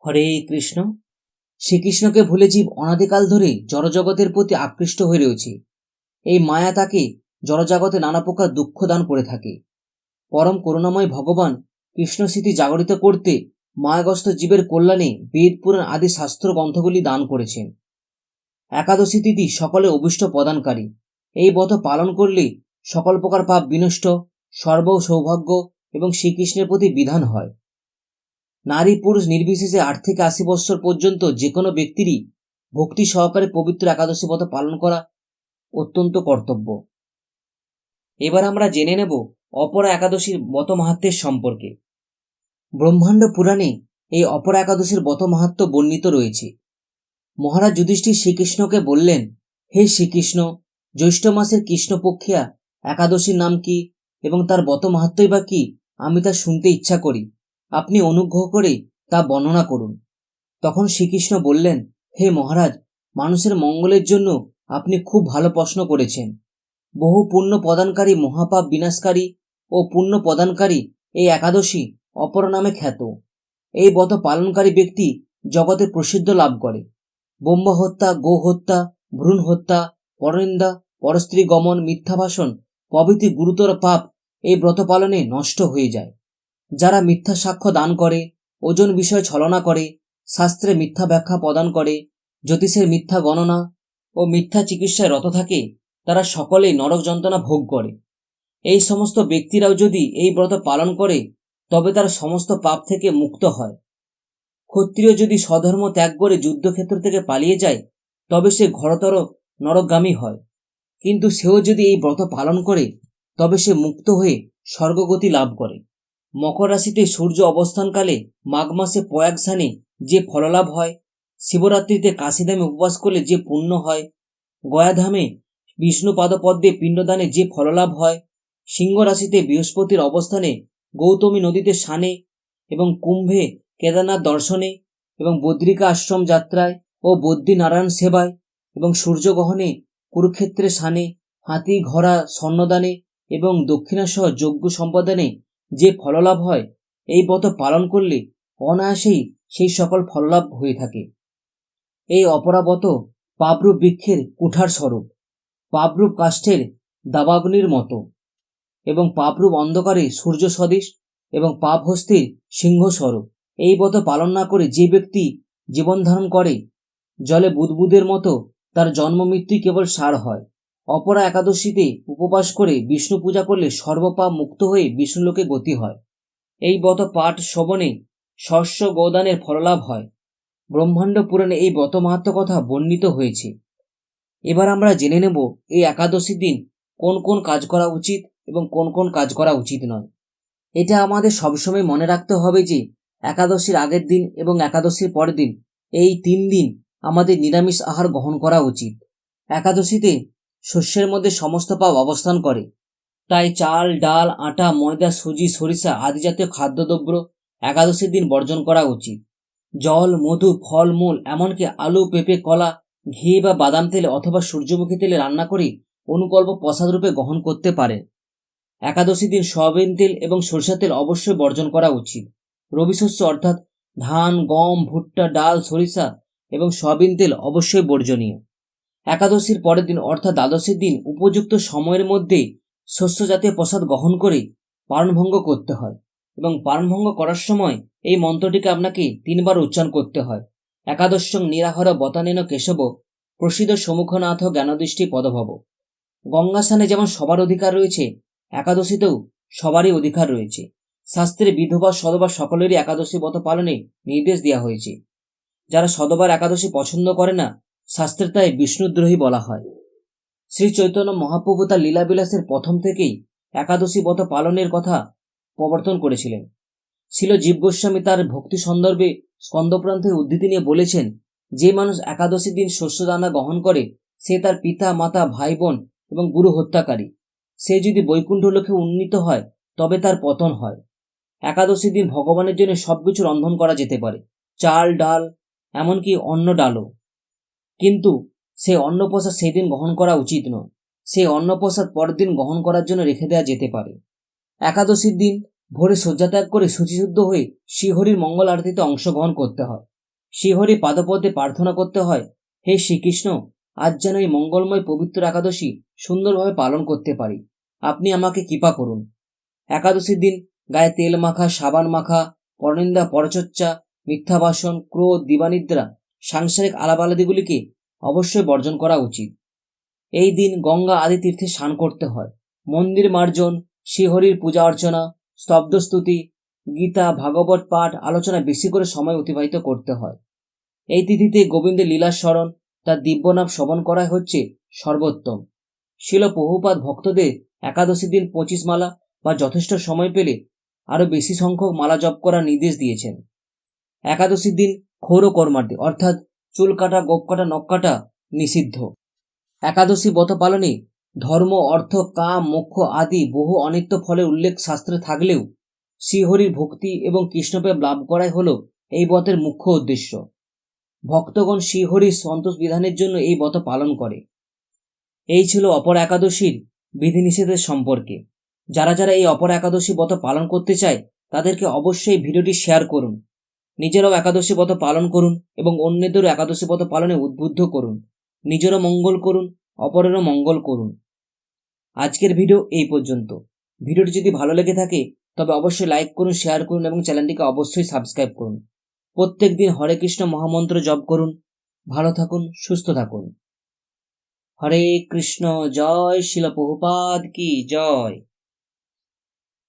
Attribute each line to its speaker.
Speaker 1: হরে কৃষ্ণ। শ্রীকৃষ্ণকে ভুলে জীব অনাদিকাল ধরে জড়জগতের প্রতি আকৃষ্ট হয়ে রয়েছে। এই মায়া তাকে জড়জগতে নানা প্রকার দুঃখ দান করে থাকে। পরম করুণাময় ভগবান কৃষ্ণ স্মৃতি জাগরিত করতে মায়াগ্রস্ত জীবের কল্যাণে বেদ পুরাণ আদি শাস্ত্র গ্রন্থগুলি দান করেছেন। একাদশী তিথি সকলের অভীষ্ট প্রদানকারী। এই ব্রত পালন করলে সকল প্রকার পাপ বিনষ্ট, সর্ব সৌভাগ্য এবং শ্রীকৃষ্ণের প্রতি বিধান হয়। নারী পুরুষ নির্বিশেষে 8 থেকে 80 বৎসর পর্যন্ত যে কোনো ব্যক্তিরই ভক্তি সহকারে পবিত্র একাদশী ব্রত পালন করা অত্যন্ত কর্তব্য। এবার আমরা জেনে নেব অপরা একাদশীর ব্রত মাহাত্ম্যের সম্পর্কে। ব্রহ্মাণ্ড পুরাণে এই অপরা একাদশীর ব্রত মাহাত্ম্য বর্ণিত রয়েছে। মহারাজ যুধিষ্ঠির শ্রীকৃষ্ণকে বললেন, হে শ্রীকৃষ্ণ, জ্যৈষ্ঠ মাসের কৃষ্ণপক্ষিয়া একাদশীর নাম কি এবং তার ব্রত মাহাত্ম্যই বা কি? আমি তা শুনতে ইচ্ছা করি। আপনি অনুগ্রহ করে তা বর্ণনা করুন। তখন শ্রীকৃষ্ণ বললেন, হে মহারাজ, মানুষের মঙ্গলের জন্য আপনি খুব ভালো প্রশ্ন করেছেন। বহু পুণ্য প্রদানকারী, মহাপাপ বিনাশকারী ও পুণ্য প্রদানকারী এই একাদশী অপর নামে খ্যাত। এই ব্রত পালনকারী ব্যক্তি জগতে প্রসিদ্ধ লাভ করে। ব্রহ্ম হত্যা, গো হত্যা, ভ্রূণ হত্যা, পরনিন্দা, পরস্ত্রী গমন, মিথ্যা ভাষণ প্রভৃতি গুরুতর পাপ এই ব্রত পালনে নষ্ট হয়ে যায়। যারা মিথ্যা সাক্ষ্য দান করে, ওজন বিষয়ে ছলনা করে, শাস্ত্রে মিথ্যা ব্যাখ্যা প্রদান করে, জ্যোতিষের মিথ্যা গণনা ও মিথ্যা চিকিৎসায় রত থাকে, তারা সকলেই নরক যন্ত্রণা ভোগ করে। এই সমস্ত ব্যক্তিরাও যদি এই ব্রত পালন করে তবে তার সমস্ত পাপ থেকে মুক্ত হয়। ক্ষত্রিয় যদি স্বধর্ম ত্যাগ করে যুদ্ধক্ষেত্র থেকে পালিয়ে যায় তবে সে ঘোরতর নরকগামী হয়, কিন্তু সেও যদি এই ব্রত পালন করে তবে সে মুক্ত হয়ে স্বর্গগতি লাভ করে। মকর রাশিতে সূর্য অবস্থানকালে মাঘ মাসে প্রয়াগ স্নানে যে ফললাভ হয়, শিবরাত্রিতে কাশীধামে উপবাস করলে যে পুণ্য হয়, গয়াধামে বিষ্ণু পাদপদ্মে পিণ্ডদানে যে ফললাভ হয়, সিংহ রাশিতে বৃহস্পতির অবস্থানে গৌতমী নদীতে স্নানে এবং কুম্ভে কেদারনাথ দর্শনে এবং বদ্রিকা আশ্রম যাত্রায় ও বদ্রীনারায়ণ সেবায় এবং সূর্যগ্রহণে কুরুক্ষেত্রে স্নানে, হাতি ঘোড়া স্বর্ণদানে এবং দক্ষিণাসহ যজ্ঞ সম্পাদনে যে ফললাভ হয়, এই ব্রত পালন করলে অনায়াসেই সেই সকল ফললাভ হয়ে থাকে। এই অপরাব্রত পাপরূপ বৃক্ষের কুঠার স্বরূপ, পাপরূপ কাষ্ঠের দাবাগ্নির মতো এবং পাপরূপ অন্ধকারে সূর্য সদৃশ এবং পাপ হস্তির সিংহ স্বরূপ। এই ব্রত পালন না করে যে ব্যক্তি জীবন ধারণ করে জলে বুদবুদের মতো, তার জন্ম মৃত্যুই কেবল সার হয়। অপরা একাদশীতে উপবাস করে বিষ্ণু পূজা করলে সর্বপাপ মুক্ত হয়ে বিষ্ণুলোকে গতি হয়। এই ব্রত পাঠ শ্রবণে শস্য গোদানের ফললাভ হয়। ব্রহ্মাণ্ড পুরাণে এই ব্রত মাহাত্ম্য কথা বর্ণিত হয়েছে। এবার আমরা জেনে নেব এই একাদশীর দিন কোন কোন কাজ করা উচিত এবং কোন কোন কাজ করা উচিত নয়। এটা আমাদের সবসময় মনে রাখতে হবে যে একাদশীর আগের দিন এবং একাদশীর পরের দিন, এই 3 দিন আমাদের নিরামিষ আহার গ্রহণ করা উচিত। একাদশীতে শস্যের মধ্যে সমস্ত পাপ অবস্থান করে, তাই চাল, ডাল, আটা, ময়দা, সুজি, সরিষা আদি জাতীয় খাদ্যদ্রব্য একাদশীর দিন বর্জন করা উচিত। জল, মধু, ফল মূল এমনকি আলু, পেঁপে, কলা, ঘি বা বাদাম তেলে অথবা সূর্যমুখী তেলে রান্না করে অনুকল্প প্রসাদ রূপে গ্রহণ করতে পারে। একাদশীর দিন সয়াবিন তেল এবং সরিষা তেল অবশ্যই বর্জন করা উচিত। রবি শস্য অর্থাৎ ধান, গম, ভুট্টা, ডাল, সরিষা এবং সয়াবিন তেল অবশ্যই বর্জনীয়। একাদশীর পরের দিন অর্থাৎ দ্বাদশীর দিন উপযুক্ত সময়ের মধ্যে শস্য জাতীয় প্রসাদ গ্রহণ করে পারণভঙ্গ করতে হয় এবং পারণভঙ্গ করার সময় এই মন্ত্রটিকে আপনাকে 3 বার উচ্চারণ করতে হয়। একাদশং নিরাহর বতানেন কেশব প্রসিদ্ধ সমুখনাথ জ্ঞানদৃষ্টি পদভব। গঙ্গা স্নানে যেমন সবার অধিকার রয়েছে, একাদশীতেও সবারই অধিকার রয়েছে। শাস্ত্রে বিধবা সধবা সকলেরই একাদশী ব্রত পালনে নির্দেশ দেওয়া হয়েছে। যারা সধবার একাদশী পছন্দ করে না, শাস্ত্রে তাই বিষ্ণুদ্রোহী বলা হয়। শ্রী চৈতন্য মহাপ্রভু তার লীলাবিলাসের প্রথম থেকেই একাদশী ব্রত পালনের কথা প্রবর্তন করেছিলেন। ছিল জীব গোস্বামী তার ভক্তি সন্দর্ভে স্কন্দপ্রান্তের উদ্ধৃতি নিয়ে বলেছেন, যে মানুষ একাদশীর দিন শস্যদানা গ্রহণ করে সে তার পিতা, মাতা, ভাই বোন এবং গুরু হত্যাকারী। সে যদি বৈকুণ্ঠ লোকে উন্নীত হয় তবে তার পতন হয়। একাদশীর দিন ভগবানের জন্য সবকিছু রন্ধন করা যেতে পারে, চাল, ডাল, এমনকি অন্ন ডালও, কিন্তু সেই অন্নপ্রসাদ সেই দিন গ্রহণ করা উচিত নয়। সেই অন্নপ্রসাদ পরের দিন গ্রহণ করার জন্য রেখে দেওয়া যেতে পারে। একাদশীর দিন ভোরে শয্যাত্যাগ করে শুচিশুদ্ধ হয়ে শ্রীহরির মঙ্গল আরতিতে অংশগ্রহণ করতে হয়। শ্রীহরি পাদপদ্মে প্রার্থনা করতে হয়, হে শ্রীকৃষ্ণ, আজ যেন এই মঙ্গলময় পবিত্র একাদশী সুন্দরভাবে পালন করতে পারি, আপনি আমাকে কৃপা করুন। একাদশীর দিন গায়ে তেল মাখা, সাবান মাখা, পরনিন্দা, পরচর্চা, মিথ্যা ভাষণ, ক্রোধ, দিবানিদ্রা, সাংসারিক আলাপালাদিগুলিকে অবশ্যই বর্জন করা উচিত। এই দিন গঙ্গা আদি তীর্থে স্নান করতে হয়। মন্দির মার্জন, শ্রীহরির পূজা অর্চনা, স্তব্ধস্তুতি, গীতা, ভাগবত পাঠ, আলোচনা বেশি করে সময় অতিবাহিত করতে হয়। এই তিথিতে গোবিন্দের লীলা স্মরণ, তার দিব্যনাম শ্রবণ করাই হচ্ছে সর্বোত্তম। শিল প্রভুপাদ ভক্তদের একাদশী দিন 25 মালা বা যথেষ্ট সময় পেলে আরও বেশি সংখ্যক মালা জপ করার নির্দেশ দিয়েছেন। একাদশীর দিন ক্ষৌর কর্মার্থে অর্থাৎ চুল কাটা, গোপ কাটা, নখ কাটা নিষিদ্ধ। একাদশী ব্রত পালনে ধর্ম, অর্থ, কাম, মোক্ষ আদি বহু অনিত্য ফলের উল্লেখ শাস্ত্রে থাকলেও শ্রীহরির ভক্তি এবং কৃষ্ণপ্রেম লাভ করাই হল এই ব্রতের মুখ্য উদ্দেশ্য। ভক্তগণ শ্রীহরির সন্তোষ বিধানের জন্য এই ব্রত পালন করে। এই ছিল অপর একাদশীর বিধিনিষেধের সম্পর্কে। যারা যারা এই অপর একাদশী ব্রত পালন করতে চায় তাদেরকে অবশ্যই ভিডিওটি শেয়ার করুন। নিজেরাও একাদশী ব্রত পালন করুন এবং অন্যদেরও একাদশী ব্রত পালনে উদ্বুদ্ধ করুন। নিজেরও মঙ্গল করুন, অপরেরও মঙ্গল করুন। আজকের ভিডিও এই পর্যন্ত। ভিডিওটি যদি ভালো লেগে থাকে তবে অবশ্যই লাইক করুন, শেয়ার করুন এবং চ্যানেলটিকে অবশ্যই সাবস্ক্রাইব করুন। প্রত্যেক দিন হরে কৃষ্ণ মহামন্ত্র জপ করুন। ভালো থাকুন, সুস্থ থাকুন। হরে কৃষ্ণ। জয় শিল প্রভুপাদ কি জয়।